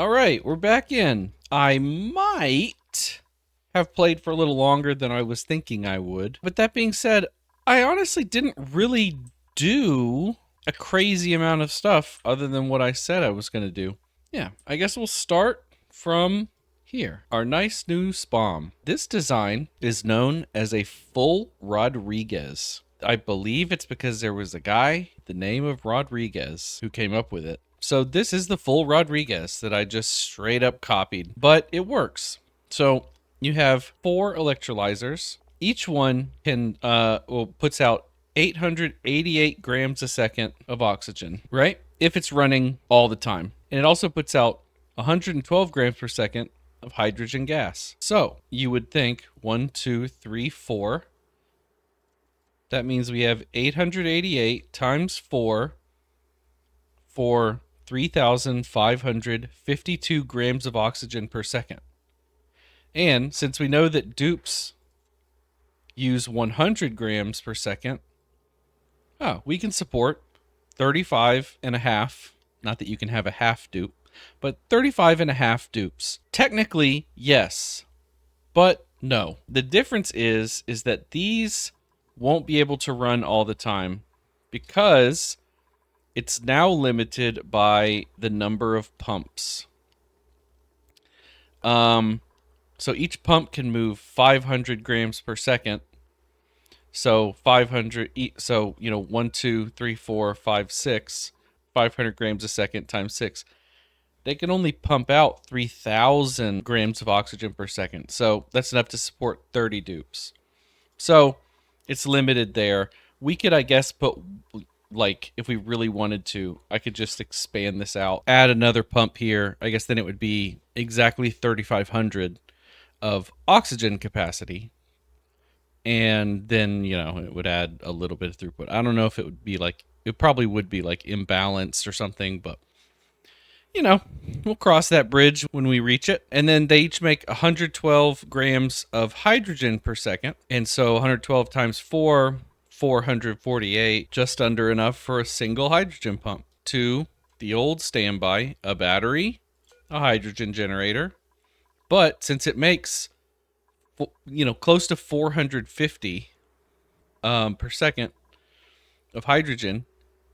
All right, we're back in. I might have played for a little longer than I was thinking I would. But that being said, I honestly didn't really do a crazy amount of stuff other than what I said I was going to do. Yeah, I guess we'll start from here. Our nice new SPOM. This design is known as a full Rodriguez. I believe it's because there was a guy, the name of Rodriguez, who came up with it. So this is the full Rodriguez that I just straight up copied, but it works. So you have 4 electrolyzers. Each one can puts out 888 grams a second of oxygen, right? If it's running all the time. And it also puts out 112 grams per second of hydrogen gas. So you would think 1, 2, 3, 4. That means we have 888 times 4 for 3,552 grams of oxygen per second. And since we know that dupes use 100 grams per second, we can support 35 and a half. Not that you can have a half dupe, but 35 and a half dupes. Technically, yes, but no. The difference is that these won't be able to run all the time because it's now limited by the number of pumps. So each pump can move 500 grams per second. So 500, so, 1, 2, 3, 4, 5, 6, 500 grams a second times 6. They can only pump out 3,000 grams of oxygen per second. So that's enough to support 30 dupes. So it's limited there. We could, I guess, put, like, if we really wanted to, I could just expand this out, add another pump here. I guess then it would be exactly 3,500 of oxygen capacity. And then, it would add a little bit of throughput. I don't know if it would be like, it probably would be like imbalanced or something, but we'll cross that bridge when we reach it. And then they each make 112 grams of hydrogen per second. And so 112 times 4, 448, just under enough for a single hydrogen pump. To the old standby, a battery, a hydrogen generator. But since it makes, close to 450 per second of hydrogen,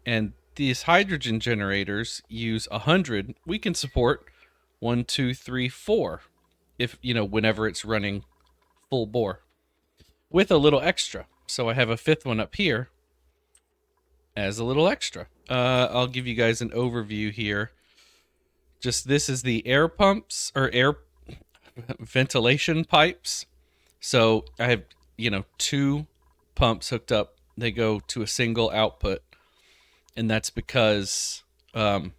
and these hydrogen generators use 100, we can support 1, 2, 3, 4 if, whenever it's running full bore with a little extra. So I have a 5th one up here as a little extra. I'll give you guys an overview here. Just this is the air pumps or air ventilation pipes. So I have, 2 pumps hooked up. They go to a single output. And that's because a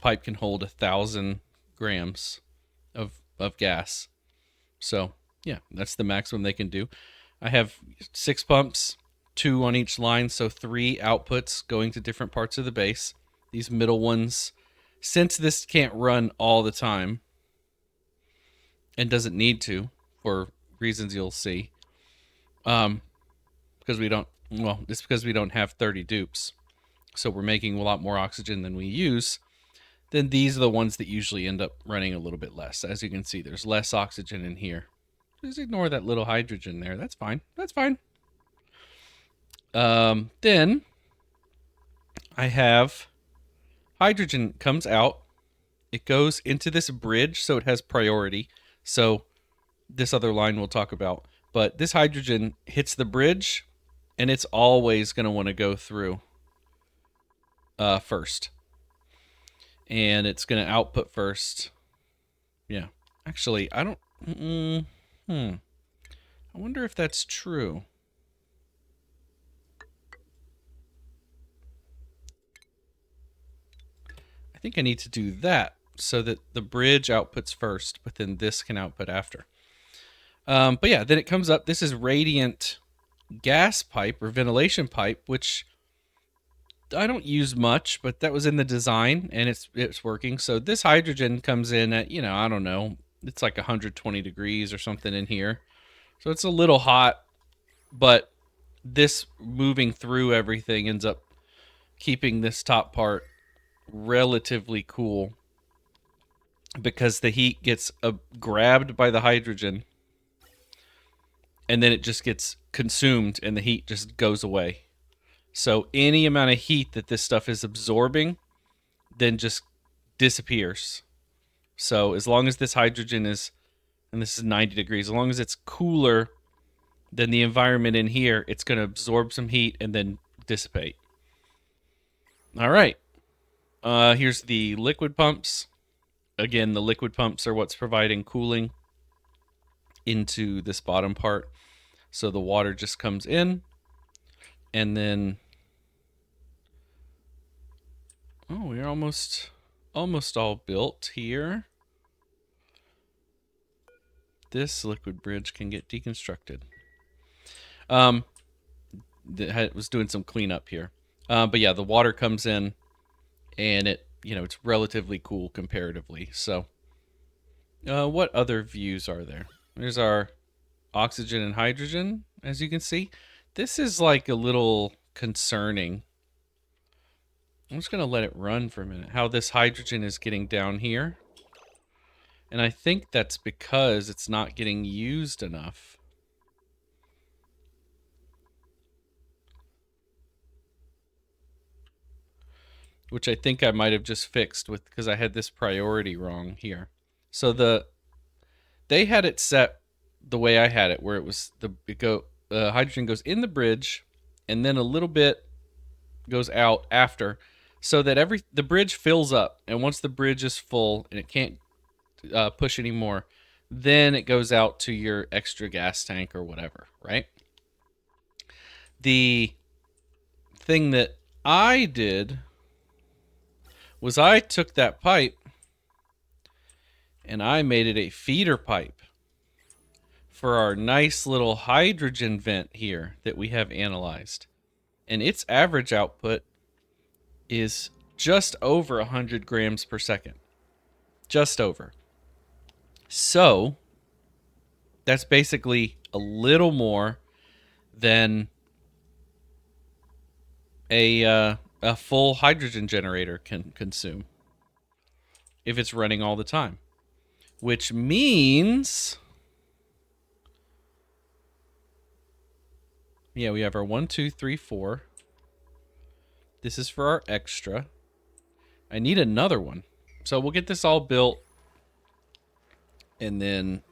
pipe can hold 1,000 grams of gas. So, yeah, that's the maximum they can do. I have 6 pumps, 2 on each line, so 3 outputs going to different parts of the base. These middle ones, since this can't run all the time and doesn't need to for reasons you'll see, because we don't, it's because we don't have 30 dupes. So we're making a lot more oxygen than we use. Then these are the ones that usually end up running a little bit less. As you can see, there's less oxygen in here. Just ignore that little hydrogen there. That's fine. That's fine. Then I have hydrogen comes out. It goes into this bridge, so it has priority. So this other line we'll talk about. But this hydrogen hits the bridge, and it's always going to want to go through first. And it's going to output first. Yeah. Actually, I don't... I wonder if that's true. I think I need to do that so that the bridge outputs first, but then this can output after. But yeah, then it comes up. This is radiant gas pipe or ventilation pipe, which I don't use much, but that was in the design and it's working. So this hydrogen comes in at, I don't know, it's like 120 degrees or something in here. So it's a little hot, but this moving through everything ends up keeping this top part relatively cool because the heat gets grabbed by the hydrogen, and then it just gets consumed and the heat just goes away. So any amount of heat that this stuff is absorbing then just disappears. So as long as this hydrogen is, and this is 90 degrees, as long as it's cooler than the environment in here, it's going to absorb some heat and then dissipate. All right. Here's the liquid pumps. Again, the liquid pumps are what's providing cooling into this bottom part. So the water just comes in, and then we're almost all built here. This liquid bridge can get deconstructed. It was doing some cleanup here. But yeah, the water comes in, and it's relatively cool comparatively. So, what other views are there? There's our oxygen and hydrogen, as you can see. This is like a little concerning. I'm just going to let it run for a minute. How this hydrogen is getting down here. And I think that's because it's not getting used enough. Which I think I might have just fixed with, because I had this priority wrong here. So they had it set the way I had it, where it was hydrogen goes in the bridge, and then a little bit goes out after, so that the bridge fills up, and once the bridge is full and it can't push anymore, then it goes out to your extra gas tank or whatever, right? The thing that I did was I took that pipe and I made it a feeder pipe for our nice little hydrogen vent here that we have analyzed. And its average output is just over 100 grams per second. Just over. So, that's basically a little more than a full hydrogen generator can consume if it's running all the time. Which means, yeah, we have our 1, 2, 3, 4. This is for our extra. I need another one. So we'll get this all built. And then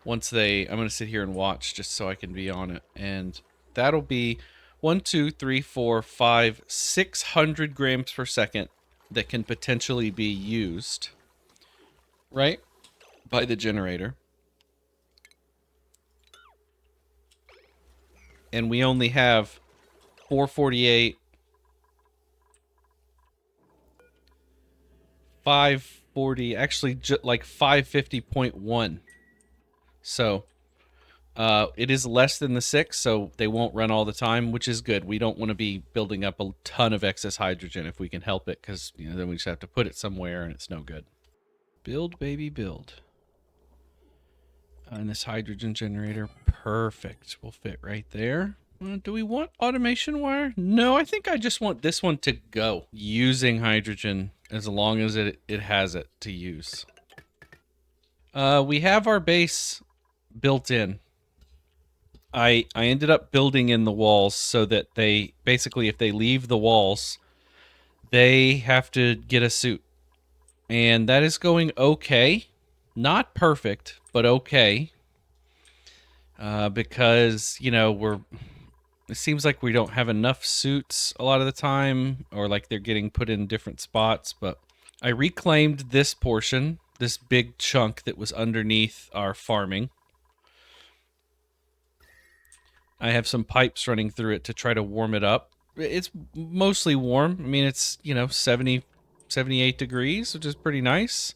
once I'm going to sit here and watch just so I can be on it. And that'll be 1, 2, 3, 4, 5, 600 grams per second that can potentially be used, right, by the generator. And we only have 448, 540, actually like 550.1. So it is less than the 6, so they won't run all the time, which is good. We don't want to be building up a ton of excess hydrogen if we can help it, because then we just have to put it somewhere and it's no good. Build, baby, build. And this hydrogen generator, perfect. Will fit right there. Do we want automation wire? No, I think I just want this one to go using hydrogen as long as it has it to use. We have our base built in. I ended up building in the walls so that they basically, if they leave the walls, they have to get a suit. And that is going okay. Not perfect, but okay. Because, it seems like we don't have enough suits a lot of the time, or like they're getting put in different spots. But I reclaimed this portion, this big chunk that was underneath our farming. I have some pipes running through it to try to warm it up. It's mostly warm. I mean, it's, 70, 78 degrees, which is pretty nice.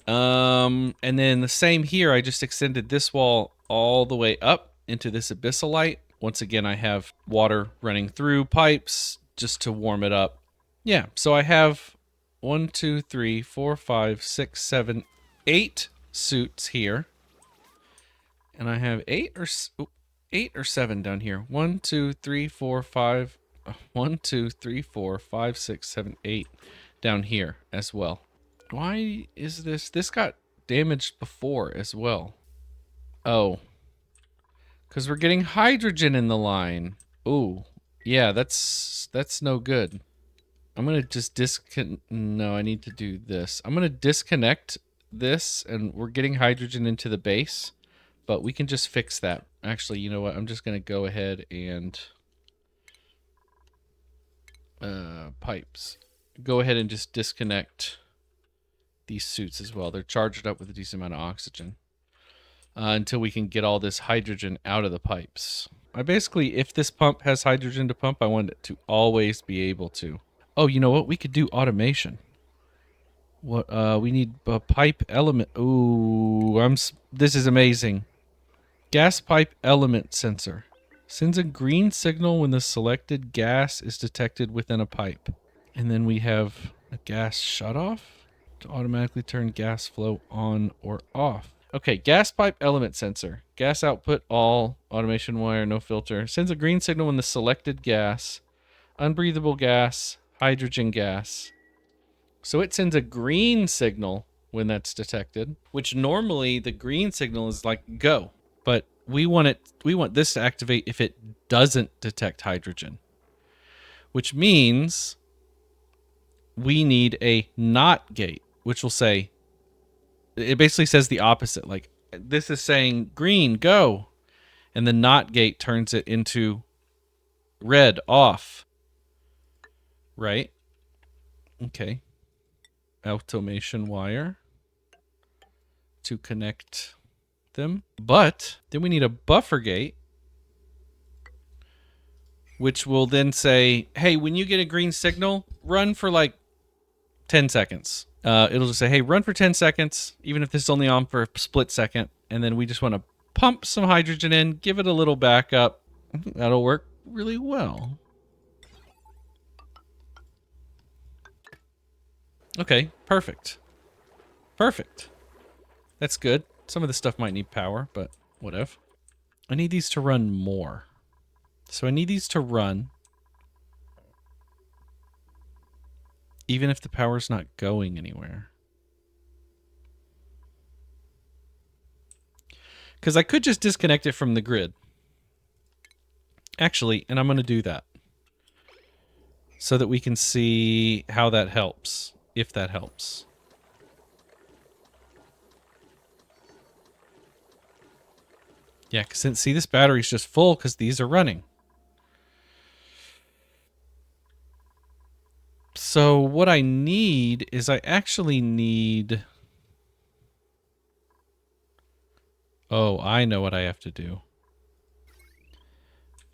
And then the same here, I just extended this wall all the way up into this abyssalite. Once again, I have water running through pipes just to warm it up. Yeah, so I have 1, 2, 3, 4, 5, 6, 7, 8 suits here. And I have 8 or 7 down here. 1, 2, 3, 4, 5. 1, 2, 3, 4, 5, 6, 7, 8 down here as well. Why is this? This got damaged before as well. Oh, because we're getting hydrogen in the line. Ooh, yeah, that's no good. I'm gonna just No, I need to do this. I'm gonna disconnect this, and we're getting hydrogen into the base, but we can just fix that. Actually, you know what? I'm just gonna go ahead and pipes. Go ahead and just disconnect these suits as well. They're charged up with a decent amount of oxygen until we can get all this hydrogen out of the pipes. I basically, if this pump has hydrogen to pump, I want it to always be able to. Oh, you know what? We could do automation. What we need a pipe element. Ooh, this is amazing. Gas pipe element sensor sends a green signal when the selected gas is detected within a pipe. And then we have a gas shutoff to automatically turn gas flow on or off. Okay, gas pipe element sensor. Gas output all, automation wire, no filter. Sends a green signal when the selected gas, unbreathable gas, hydrogen gas. So it sends a green signal when that's detected, which normally the green signal is like go. But we want this to activate if it doesn't detect hydrogen. Which means we need a not gate, which will say, it basically says the opposite. Like, this is saying green, go. And the not gate turns it into red, off. Right? Okay. Automation wire to connect them. But then we need a buffer gate, which will then say, hey, when you get a green signal, run for like 10 seconds. It'll just say, hey, run for 10 seconds, even if this is only on for a split second. And then we just want to pump some hydrogen in, give it a little backup. I think that'll work really well. Okay, perfect. Perfect. That's good. Some of this stuff might need power, but whatever. I need these to run more. So I need these to run even if the power's not going anywhere. Because I could just disconnect it from the grid. Actually, and I'm going to do that. So that we can see how that helps. If that helps. Yeah, because see, this battery's just full because these are running. So what I need is I actually need... Oh, I know what I have to do.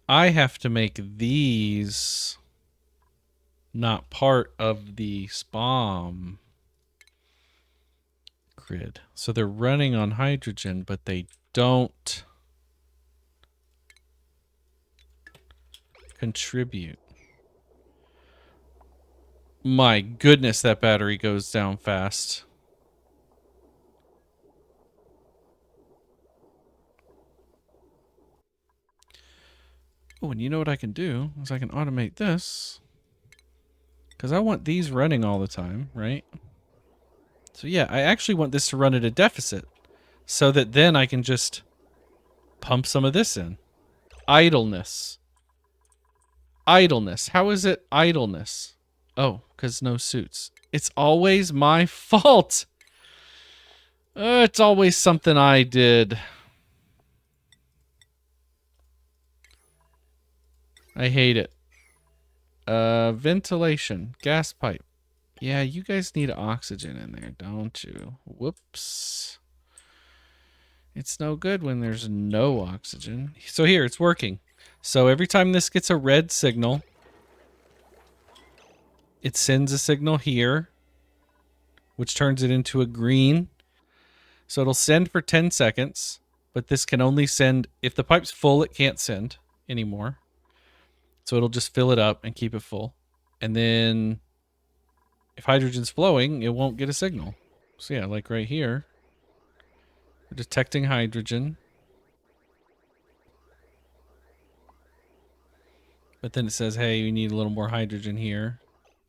I have to make these not part of the SPOM grid. So they're running on hydrogen, but they don't contribute. My goodness, that battery goes down fast. Oh, and you know what I can do is I can automate this. Because I want these running all the time, right? So yeah, I actually want this to run at a deficit. So that then I can just pump some of this in. Idleness. Idleness. How is it idleness? Oh, because no suits. It's always my fault. It's always something I did. I hate it. Ventilation. Gas pipe. Yeah, you guys need oxygen in there, don't you? Whoops. It's no good when there's no oxygen. So here, it's working. So every time this gets a red signal, it sends a signal here, which turns it into a green. So it'll send for 10 seconds, but this can only send... If the pipe's full, it can't send anymore. So it'll just fill it up and keep it full. And then if hydrogen's flowing, it won't get a signal. So yeah, like right here, we're detecting hydrogen. But then it says, hey, you need a little more hydrogen here.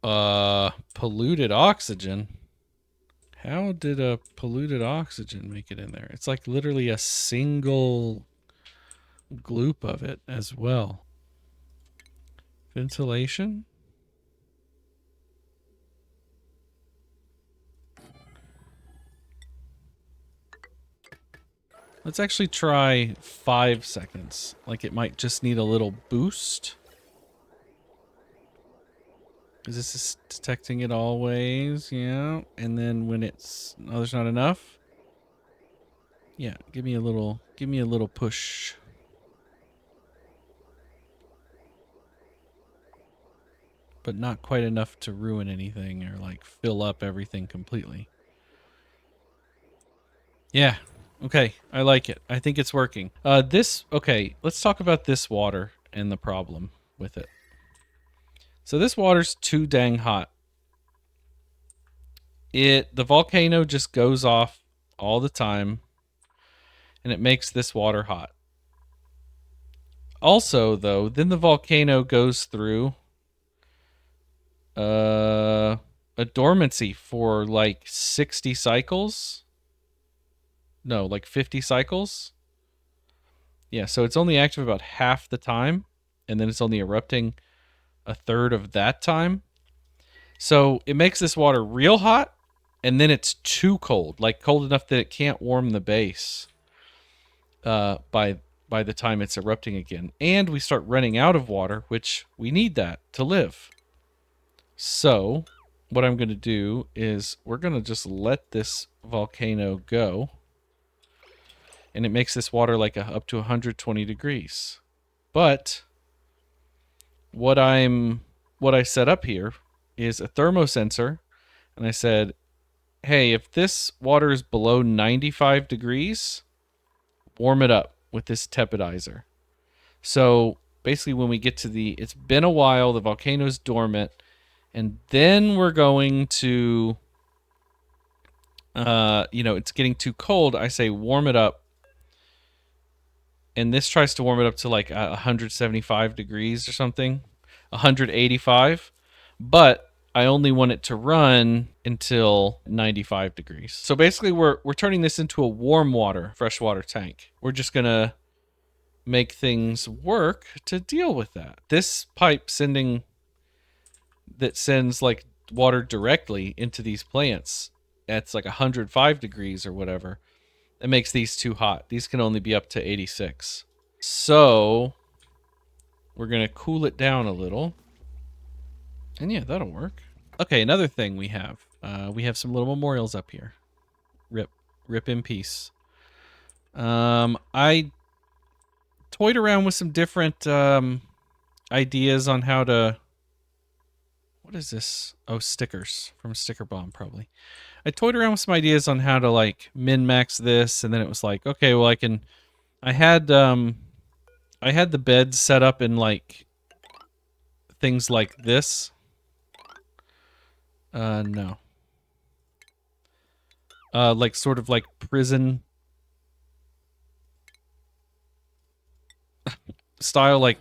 Polluted oxygen. How did a polluted oxygen make it in there? It's like literally a single gloop of it as well. Ventilation? Let's actually try 5 seconds. Like it might just need a little boost. Is this detecting it always? Yeah. And then when it's... Oh, there's not enough? Yeah, give me a little push. But not quite enough to ruin anything or like fill up everything completely. Yeah. Okay, I like it. I think it's working. Okay, let's talk about this water and the problem with it. So this water's too dang hot. The volcano just goes off all the time and it makes this water hot. Also, though, then the volcano goes through a dormancy for like 60 cycles. No, like 50 cycles. Yeah, so it's only active about half the time, and then it's only erupting a third of that time. So it makes this water real hot, and then it's too cold, like cold enough that it can't warm the base by the time it's erupting again. And we start running out of water, which we need that to live. So what I'm going to do is we're going to just let this volcano go. And it makes this water like up to 120 degrees. But what I set up here is a thermosensor, and I said, hey, if this water is below 95 degrees, warm it up with this tepidizer. So basically when we get to it's been a while, the volcano's dormant, and then we're going to, it's getting too cold, I say warm it up. And this tries to warm it up to like 175 degrees or something, 185. But I only want it to run until 95 degrees. So basically we're turning this into a warm water freshwater tank. We're just going to make things work to deal with that. This pipe that sends like water directly into these plants, that's like 105 degrees or whatever. It makes these too hot. These can only be up to 86. So we're going to cool it down a little. And yeah, that'll work. Okay, another thing we have some little memorials up here. Rip in peace. I toyed around with some different ideas on how to... What is this? Oh, stickers from Sticker Bomb, probably. I toyed around with some ideas on how to like min-max this, and then it was like, okay, well I had the bed set up in like things like this. No. Like sort of like prison style, like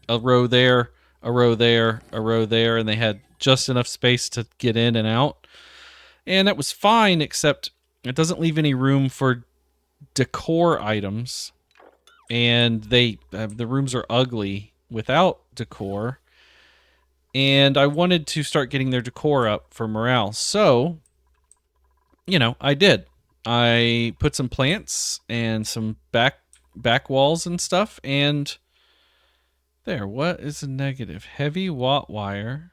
a row there, a row there, a row there, and they had just enough space to get in and out. And that was fine, except it doesn't leave any room for decor items. And the rooms are ugly without decor. And I wanted to start getting their decor up for morale. So, I did. I put some plants and some back walls and stuff, and there. What is a negative? Heavy watt wire.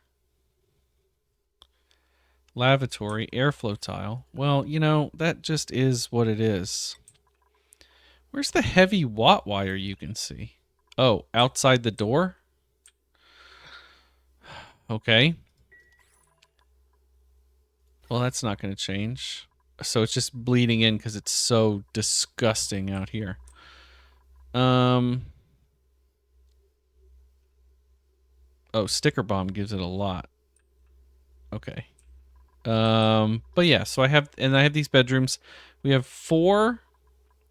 Lavatory, airflow tile. Well, that just is what it is. Where's the heavy watt wire you can see? Oh, outside the door? Okay. Well, that's not going to change. So it's just bleeding in because it's so disgusting out here. Oh, Sticker Bomb gives it a lot. Okay. But yeah, so I have these bedrooms. We have 4.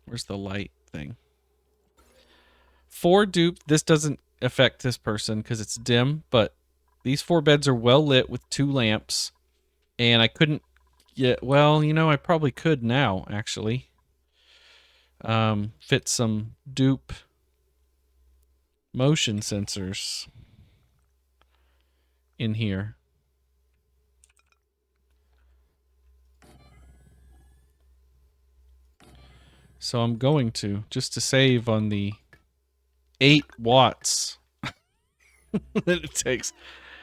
Where's the light thing? 4 dupe. This doesn't affect this person because it's dim, but these 4 beds are well lit with 2 lamps, and I couldn't Yeah, well, you know, I probably could now, actually. Fit some dupe motion sensors in here. So I'm going to, just to save on the 8 watts that it takes.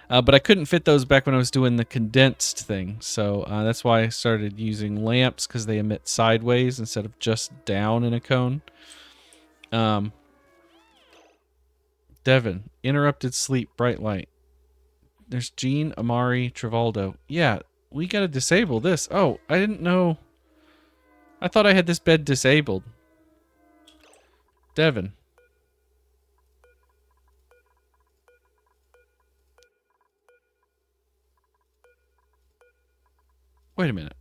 But I couldn't fit those back when I was doing the condensed thing. So that's why I started using lamps, because they emit sideways instead of just down in a cone. Devin, interrupted sleep, bright light. There's Jean, Amari, Travaldo. Yeah, we gotta disable this. Oh, I didn't know. I thought I had this bed disabled. Devin. Wait a minute.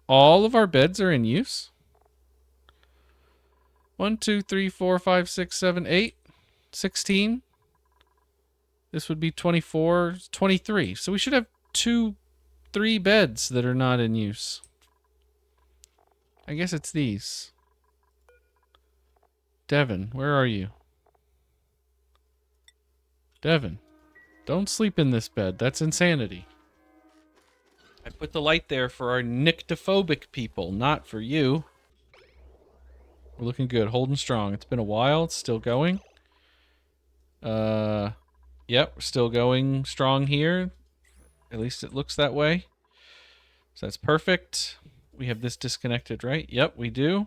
All of our beds are in use? 1, 2, 3, 4, 5, 6, 7, 8, 16. This would be 24, 23. So we should have 3 beds that are not in use. I guess it's these. Devin, where are you? Devin, don't sleep in this bed. That's insanity. I put the light there for our nyctophobic people, not for you. We're looking good, holding strong. It's been a while. It's still going. Yep, we're still going strong here. At least it looks that way. So that's perfect. We have this disconnected, right? Yep, we do.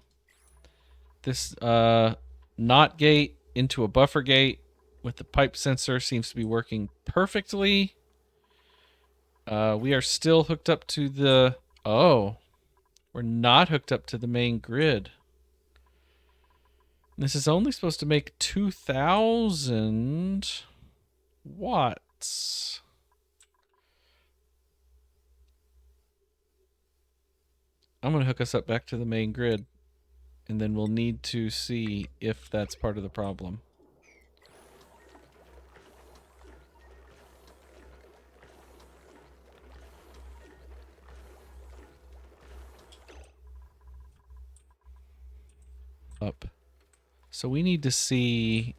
This NOT gate into a buffer gate with the pipe sensor seems to be working perfectly. We are still hooked up to the... Oh, we're not hooked up to the main grid. This is only supposed to make 2,000 watts. I'm going to hook us up back to the main grid, and then we'll need to see if that's part of the problem. Up. So we need to see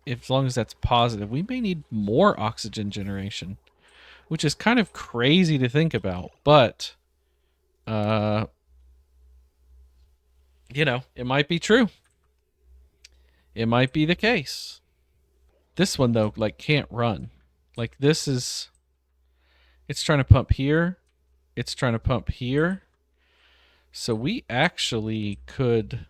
if, as long as that's positive, we may need more oxygen generation, which is kind of crazy to think about, but you know, it might be true. It might be the case. This one though, like, can't run. Like, this is, it's trying to pump here, it's trying to pump here. So we actually could,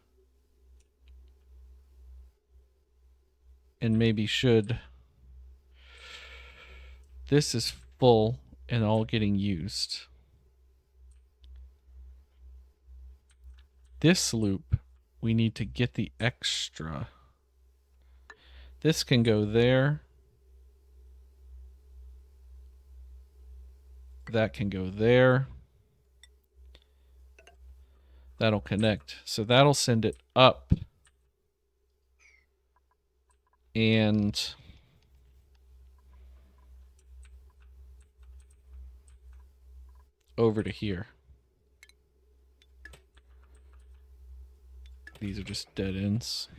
and maybe should, this is full and all getting used. This loop, we need to get the extra. This can go there. That can go there. That'll connect. So that'll send it up. And over to here. These are just dead ends.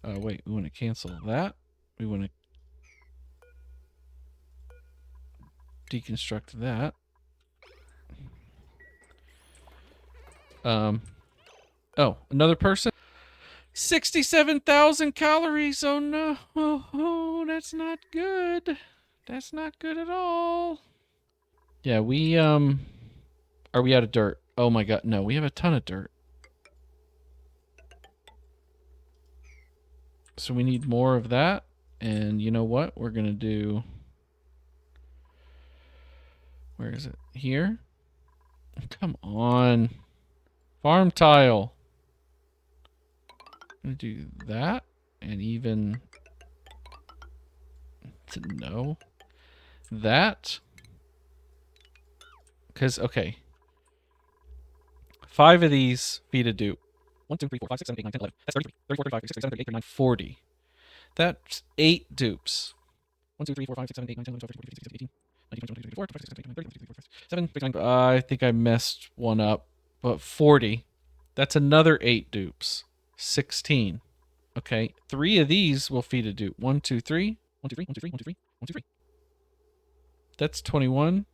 Wait, we want to cancel that. We want to deconstruct that. Oh, another person? 67,000 calories. Oh no. Oh, that's not good. That's not good at all. Yeah, we, are we out of dirt? Oh my god, no, we have a ton of dirt. So we need more of that. And you know what? We're going to do... Where is it? Here? Come on. Farm tile. I'm going to do that. And even... No. That. Because, okay. 5 of these feed a dupe. 1, 2, 3, 4, 5, 6, 7, 8, 9, 10, 11. That's 33. 34, 35, 36, 37, 38, 39, 40. That's 8 dupes. 1, 2, 3, 4, 5, 6, 7, 8, 9, 10, 11, 12, 13, 14, 15, 16, 17, 18, I think I messed one up, but 40. That's another 8 dupes. 16. Okay, 3 of these will feed a dupe. 1, 2, 3. 1, 2, 3. 1, 2, 3. 1, 2, 3. 1, 2, 3. That's 21.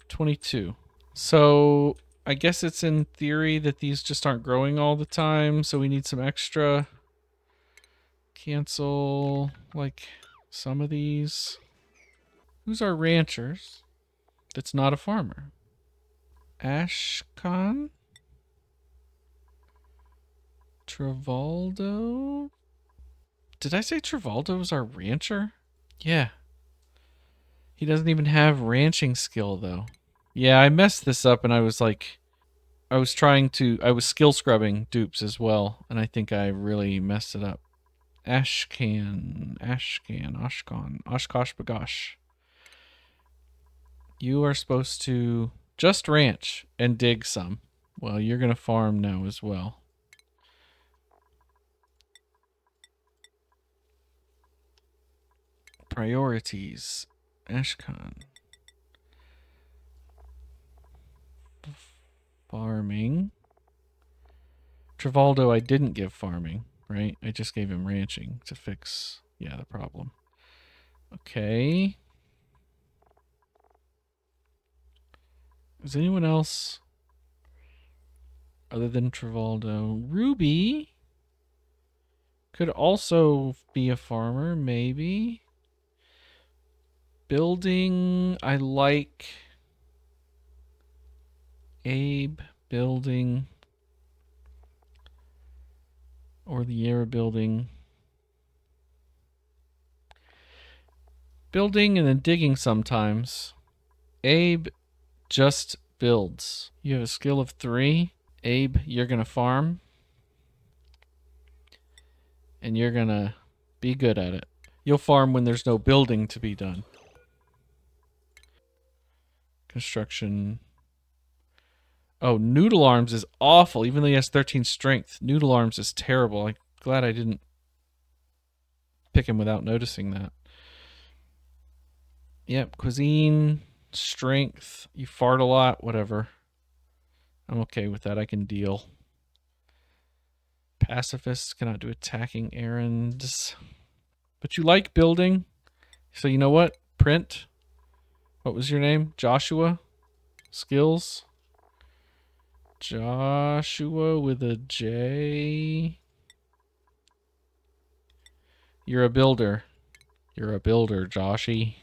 22. So I guess it's in theory that these just aren't growing all the time, so we need some extra. Cancel, like, some of these. Who's our ranchers? That's not a farmer. Ashcon? Travaldo? Did I say Travaldo was our rancher? Yeah. He doesn't even have ranching skill, though. Yeah, I messed this up and I was skill scrubbing dupes as well, and I think I really messed it up. Oshkosh Bagosh. You are supposed to just ranch and dig some. Well, you're going to farm now as well. Priorities. Ashcon. Farming. Travaldo I didn't give farming, right? I just gave him ranching to fix, the problem. Okay. Is anyone else other than Travaldo? Ruby could also be a farmer, maybe. Building, I like Abe building or the Yara building. Building and then digging sometimes. Abe just builds. You have a skill of 3. Abe, you're going to farm. And you're going to be good at it. You'll farm when there's no building to be done. Construction. Oh, Noodle Arms is awful, even though he has 13 strength. Noodle Arms is terrible. I'm glad I didn't pick him without noticing that. Yep, cuisine, strength, you fart a lot, whatever. I'm okay with that. I can deal. Pacifists cannot do attacking errands. But you like building. So you know what? Print. What was your name? Joshua? Skills? Joshua with a J. You're a builder. You're a builder, Joshy.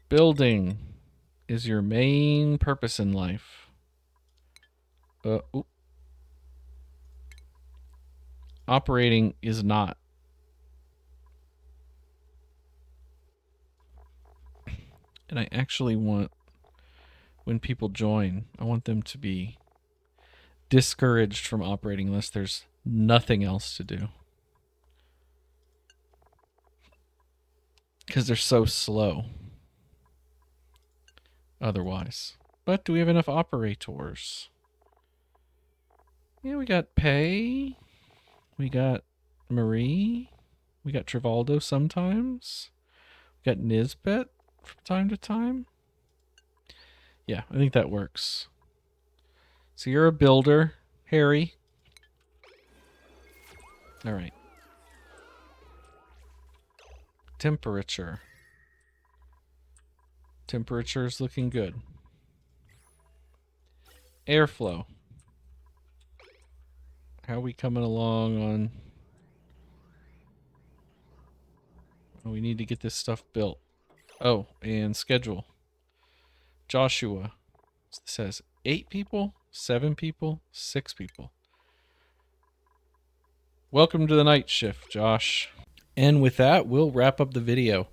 Building is your main purpose in life. Operating is not. And I actually want, when people join, I want them to be discouraged from operating unless there's nothing else to do. Because they're so slow. Otherwise. But do we have enough operators? Yeah, we got Pay. We got Marie. We got Travaldo sometimes. We got Nisbet from time to time. Yeah, I think that works. So you're a builder, Harry. All right. Temperature. Temperature is looking good. Airflow. How are we coming along on... Oh, we need to get this stuff built. Oh, and schedule. Joshua. It says 8 people, 7 people, 6 people. Welcome to the night shift, Josh. And with that, we'll wrap up the video.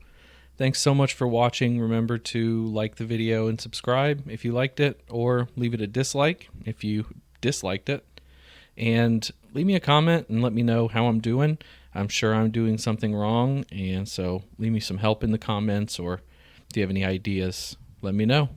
Thanks so much for watching. Remember to like the video and subscribe if you liked it, or leave it a dislike if you disliked it. And leave me a comment and let me know how I'm doing. I'm sure I'm doing something wrong, and so leave me some help in the comments, or if you have any ideas, let me know.